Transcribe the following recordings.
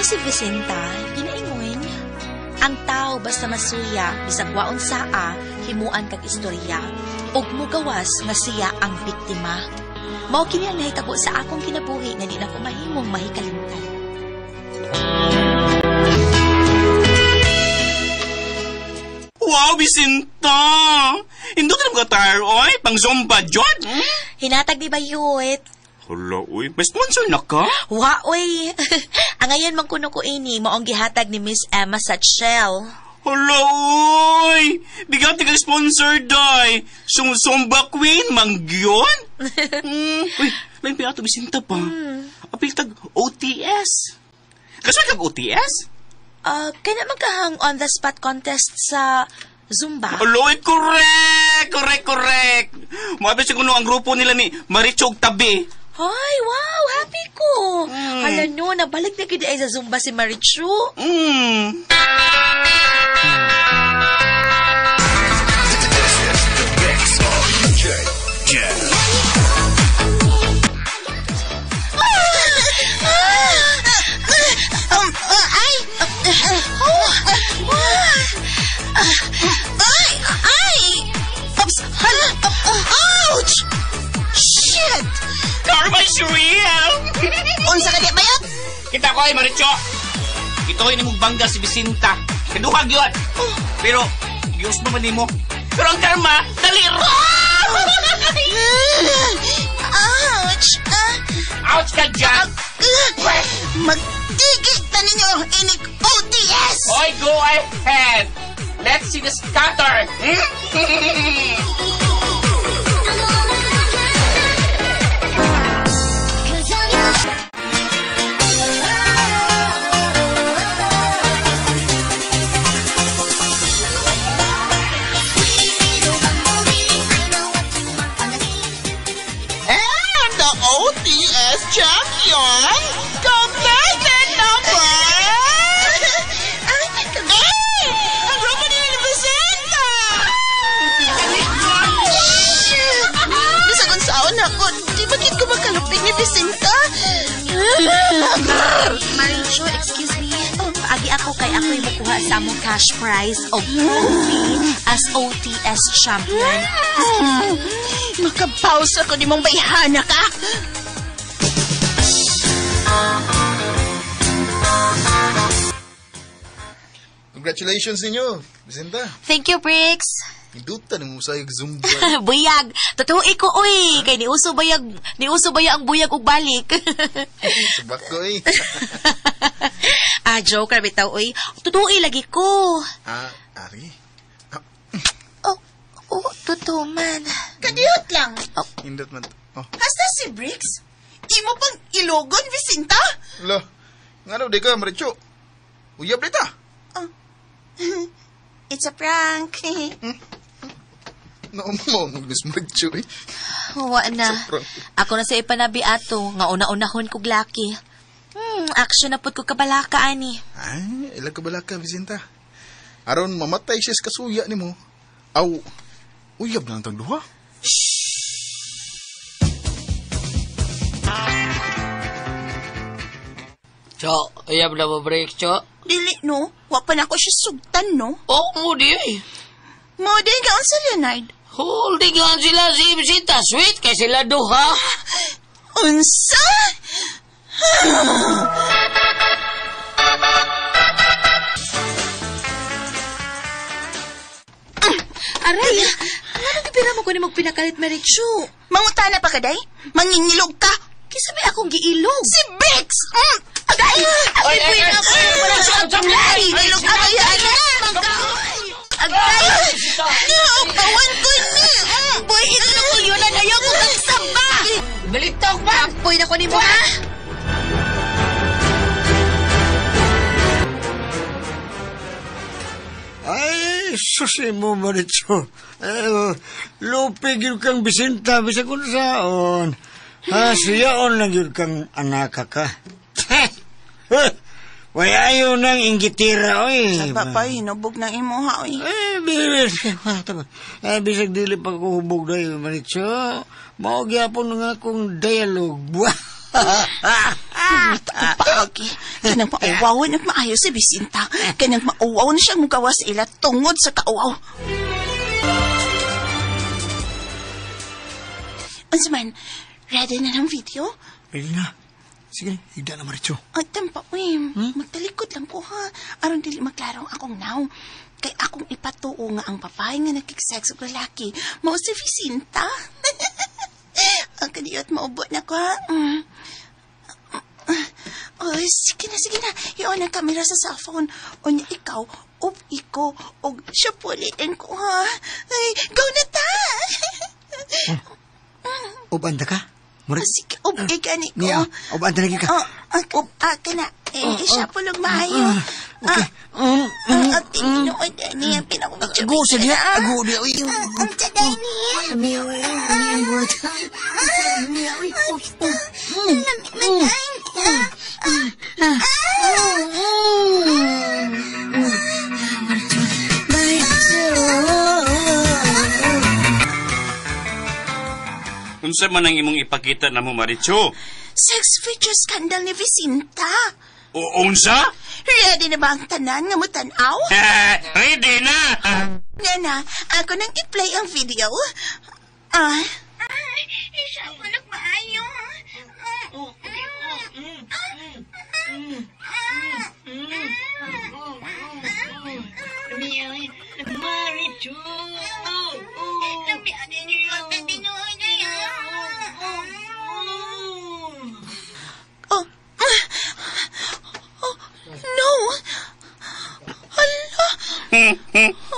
Ako si Vicenta, ginaingon. Ang tao basta masuya, bisag waon saa, himuan kag istorya, ug mugawas nga siya ang biktima. Mao kini ang nahitabo sa akong kinabuhi nga di na ko mahimong mahikalimtan. Wow, Vicenta! Hindi ka naman ka-tire, oy? Pang-zomba, John? Hinatag di ba yut? Hala, uy. May sponsor na ka? Wa, uy. Ang ngayon mang kuno ko ini, maong gihatag ni Miss Emma sa Shell. Hala, uy. Bigyan ka sponsor, day. Zomba queen, mangyon? Uy, may piyato, Vicenta pa. Apil tag OTS. Kasi kag OTS? Kaya magkahang on-the-spot contest sa Zumba. Aloy, correct. Mabit siya kuno ang grupo nila ni Marichog Tabi. Ay, wow, happy ko. Hala no, nabalik na gid ay sa Zumba si Marichu. Ouch! Shit! Karma is real! Unsa ka di bayot? Kita ko ay Maricho. Ito ay nimong bangga si Vicenta. Kaduhag yun. Pero, giyos naman mo. Pero ang karma, daliro! Ouch! Ouch ka dyan! Magtigil na ninyo inig OTS! Oy, go ahead! Let's see the scatter! And the OTS champion, contestant number... Ang grupo nila ni Vicenta! Bisagon saon ako, di bakit ko makalupig ni Vicenta? Marichu, excuse me. Paagi ako kay ako'y makuha sa among cash prize o trophy as OTS champion. Makapause ako ni mong bayhana ka. Congratulations ninyo, Vicenta. Thank you, Briggs. Induta ng musayag Zumba. Buyag. Totoo ko, uy. Kay niuso bayag ang buyag ug balik. Sabak ko eh. Joke na bitaw, uy. Totoo lagi ko. Ari. Totoo man. Kadiyot lang. Indot man. Hasta si Briggs? Imo pang ilogon, Vicenta? Lo, nga daw di ka, Maricho. Uyab dita. It's a prank. Naumong Miss Maricho eh. Wa na. Sobrang. Ako na sa ipanabi ato. Nga una-unahon kog laki. Action na pud ko kabalaka, ani. Ay, ilang kabalaka, Vicenta. Aron mamatay siya sa kasuya ni mo. Aw, uyab na ang tagduha. Cho, uyab na mo break, Cho. Dili, no? Wa pa na ako siya sugtan, no? Mo di eh. Mo din ka sa Leonard. Holding on sila si Vicenta. Sweet kay sila duha. Unsa? Aray, ano gipira mo ko ni magpinakalit, Marichu? Mangutana pa ka, day? Mangingilog ka? Kisa may akong giilog. Si Briggs! Agay! Ay, Agay! Ilog ka kaya na! Agay! Kawan ko ni! Boy, ito na ko yun. Ayaw ko kang samba. Balitok ba? Boy na ko ni mo, ha? Ay, susi mo, Maricho. Lupig yun kang Vicenta, bisa kung saan. Siyaon lang yun kang anak ka. Wayayo nang inggitira, oy. Sa papay, hinubog ng imuha, oy. Bilis. Bisag dili pa ko hubog na yun, Maricho. Maugyapon nga akong dialogue. Pagi. Kanang mauwawan at maayo si Bisinta. Kanang mauwaw na siyang mugawa sa ila tungod sa kauwaw. Unsaman, ready na ng video? Ready na. Sige, higda na Maritso. Ay, tampa, magtalikod lang ko ha. Aron dili maglarong akong now. Kay akong ipatuo nga ang babae nga nagkiksex o lalaki. Mao si Vicinta. Ang kaniyot maubot na ko ha. Oh, sige na. Iyon ang kamera sa cellphone. O niya ikaw, o iko, o siya pulitin ko ha. Ay, go na ta! Ubanda ka? Murat? Sige, gani ko. Niya, ubanda lagi ka. Ka na. Siya pulog maayo. Okay. At tinuod niya, pinakumidyo. Ago sa diya. Ago diya. Ang taday niya. Unsa man ang imong ipakita na mo, Maritso? Sex video scandal ni Vicinta. O unsa? Ready na ba ang tanan nga mo tanaw? Ready na! Nana, ako nang i-play ang video. Isa ako nagmaayo. Maritso! Nabiyanin niyo ang tatinuan niya. No! Hala!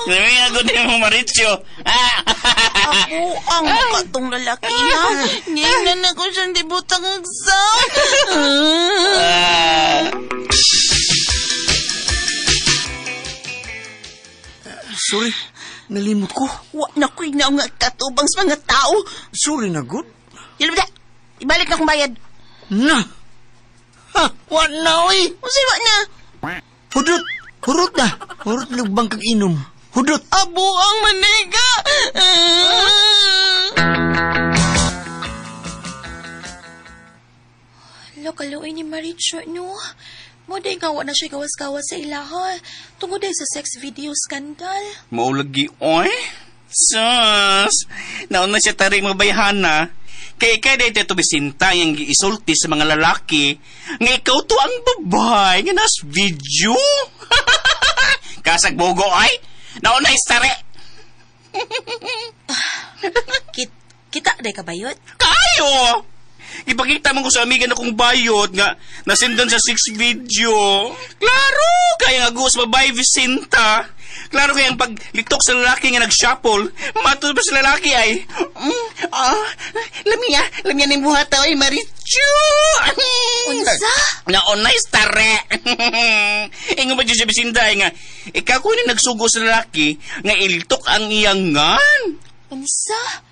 Sabi ako din mo, Maritso. Ako ang katong lalaki ha. Ngayon ako siyang dibutang exam. Sorry, nalimot ko. Wa na ko'y na nga katubang sa mga tao. Sorry na, good. Yala ba? Ibalik na akong bayad. Na! Ha! What na, oy! Masay wa na. Hudot! Hurot na! Hurot lugbang kag inom. Hudot! Abo ang maniga. Kaluoy ni Maritso, no? Moday nga na siya gawas-gawas sa ilaha. Tungod ay sa sex video scandal. Maulagi, oy? Sus! Nauna siya taring mabayhana. Kaya kaya dito Bisinta yung giisulti sa mga lalaki. Nga ikaw to ang babay nga nas video. Kasag bogo, oy? Nauna istare. Kita day kabayot? Kayo! Ipakita mo ko sa amiga na kong bayot nga nasindan sa 6 video. Klaro! Kaya nga gusto babay Vicinta. Klaro kaya ang paglitok sa lalaki nga nag-shuffle. Matod pa sa lalaki ay. Lamia ni buhata ay Maritso. Unsa? Naunay stare. Ingo ba dyan si Vicinta ay nga ikaw ko ni nagsugo sa lalaki nga ilitok ang iyangan. Unsa?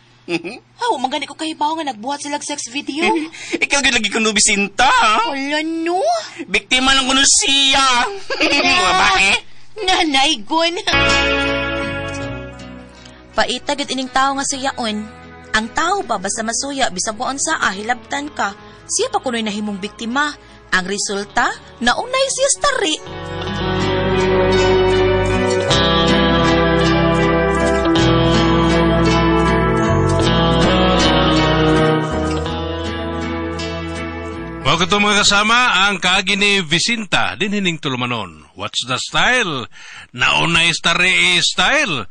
Magani ko kahibaw nga nagbuhat silang sex video. Ikaw lagi ko no Vicinta. Wala no. Biktima lang ko no siya. Babae. Nanay gon. Paitagid ining tao nga suyaon. Ang tao ba basta masuya bisag waon sa hilabtan ka. Siya pa kunoy nahimong biktima. Ang resulta, naunay siya stari. Mga ito mga kasama, ang kaagi ni Vicinta, din hining tulumanon. What's the style? Naunay style.